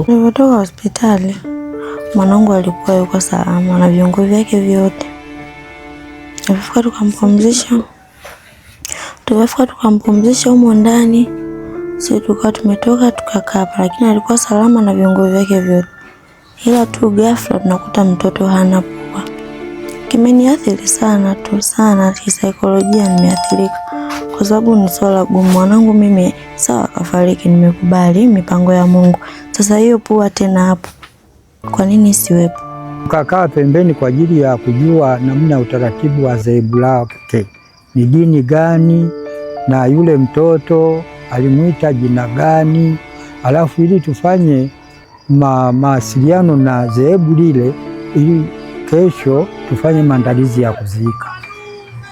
Nilipotoka hospitali, mwanangu alikuwa yuko salama na viungo vyake vyote. Tulifika tukampumzisha humo ndani. Sisi tukawa tumetoka tukakaa hapa, lakini alikuwa salama na viungo vyake vyote. Ila tu ghafla tunakuta mtoto hana pua. Kimeniathiri sana kisaikolojia, nimeathirika. Kwa sababu ni swala gumu. Mwanangu mimi sawa kafariki, nimekubali mipango ya Mungu. Sasa hiyo pua tena hapo, kwa nini siwepo? Kakaa pembeni kwa ajili ya kujua namna ya utaratibu wa dhehebu lake ni dini gani na yule mtoto alimuita jina gani, alafu ili tufanye mawasiliano na dhehebu lile ili kesho tufanye maandalizi ya kuzika.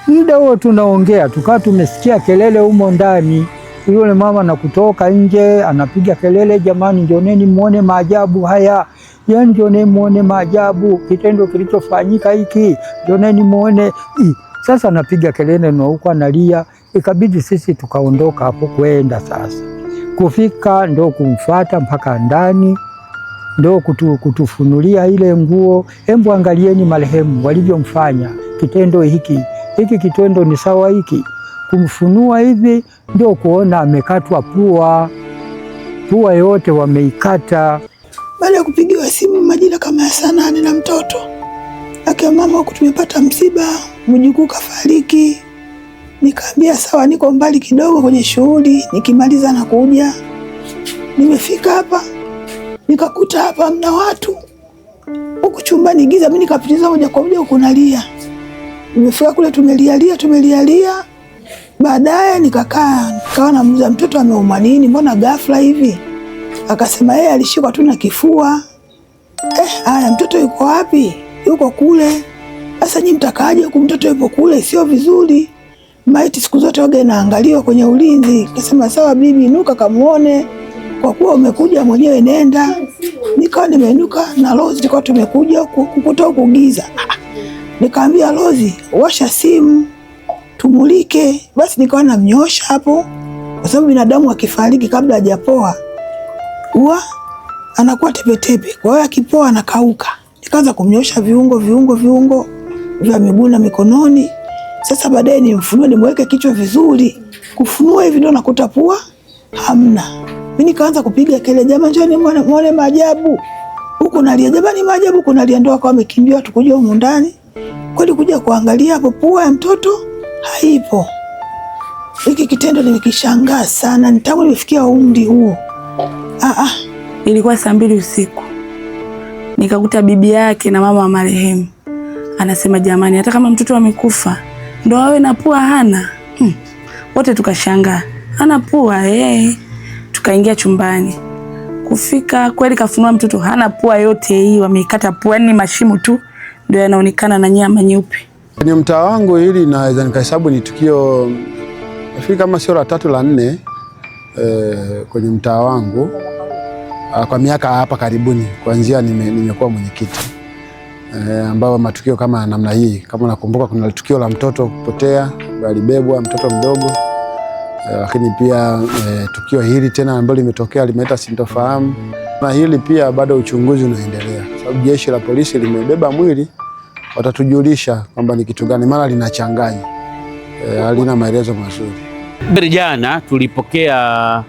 Muda huo tunaongea, tukawa tumesikia kelele humo ndani. Yule mama na kutoka nje anapiga kelele, jamani, njoneni muone maajabu haya. Yaani njoneni muone maajabu, kitendo kilichofanyika hiki, njoneni muone. Sasa anapiga kelele na huko analia. Ikabidi sisi tukaondoka hapo kwenda sasa. Kufika ndo kumfuata mpaka ndani, ndo kutufunulia ile nguo. Embu angalieni marehemu walivyomfanya kitendo hiki. Hiki kitendo ni sawa hiki. Kumfunua hivi ndio kuona amekatwa pua yote wameikata. Baada ya kupigiwa simu majira kama ya saa 8 na mtoto akiwa mama, huku tumepata msiba, mjukuu kafariki. Nikaambia sawa, niko mbali kidogo kwenye shughuli, nikimaliza na kuja. Nimefika hapa nikakuta hapa mna watu huku chumbani giza, mimi nikapitiza moja kwa moja huko nalia. Nimefika kule tumelialia. Baadaye nikakaa nikawa namuuliza mtoto ameumwa nini, mbona ghafla hivi? Akasema yeye alishikwa tu na kifua. Haya, mtoto yuko wapi? Yuko kule. Sasa nyinyi mtakaaje huku mtoto yupo kule? Sio vizuri. Maiti siku zote wage naangaliwa kwenye ulinzi. Akasema sawa bibi, inuka kamuone. Kwa kuwa umekuja mwenyewe nenda. Nikawa nimeinuka na Rose tulikuwa tumekuja kukuta huko giza. Nikaambia Rose, washa simu tumulike. Basi nikawa namnyosha hapo, kwa sababu binadamu akifariki kabla hajapoa huwa anakuwa tepetepe. Kwa hiyo akipoa anakauka. Nikaanza kumnyosha viungo vya miguu na mikononi. Sasa baadaye nimfunue, nimweke kichwa vizuri. Kufunua hivi ndo nakuta pua hamna. Mimi nikaanza kupiga kelele, jamani njoni muone maajabu. Huko nalia, jamani maajabu, huko nalia. Ndo akawa amekimbia tukujua huko ndani. Kweli kuja kuangalia hapo pua ya mtoto haipo. Hiki kitendo nimekishangaa sana, nitangu nimefikia umri huo. Ilikuwa saa 2 usiku. Nikakuta bibi yake na mama wa marehemu. Anasema jamani, hata kama mtoto amekufa ndo awe na pua hana. Wote tukashangaa. Hana pua Tukaingia chumbani. Kufika kweli kafunua mtoto hana pua yote hii, wameikata pua, ni mashimo tu ndio yanaonekana na nyama nyeupe. Kwenye mtaa wangu hili naweza nikahesabu ni tukio nafikiri kama sio la 3 la 4 kwenye mtaa wangu kwa miaka hapa karibuni, kuanzia nimekuwa mwenyekiti ambao matukio kama namna hii. Kama nakumbuka kuna tukio la mtoto kupotea, alibebwa mtoto mdogo, lakini pia tukio hili tena ambalo limetokea limeleta sintofahamu, na hili pia bado uchunguzi unaendelea, sababu jeshi la polisi limebeba mwili, watatujulisha kwamba ni kitu gani, maana linachanganya, halina maelezo mazuri. Jana tulipokea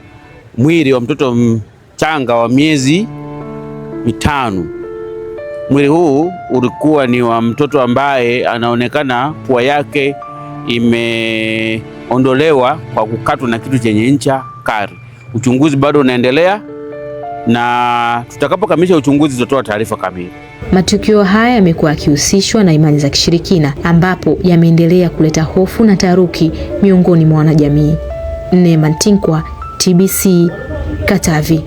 mwili wa mtoto mchanga wa miezi 5. Mwili huu ulikuwa ni wa mtoto ambaye anaonekana pua yake imeondolewa kwa kukatwa na kitu chenye ncha kali. Uchunguzi bado unaendelea na tutakapokamilisha uchunguzi tutatoa taarifa kamili. Matukio haya yamekuwa yakihusishwa na imani za kishirikina, ambapo yameendelea kuleta hofu na taharuki miongoni mwa wanajamii. Neema Ntinkwa, TBC, Katavi.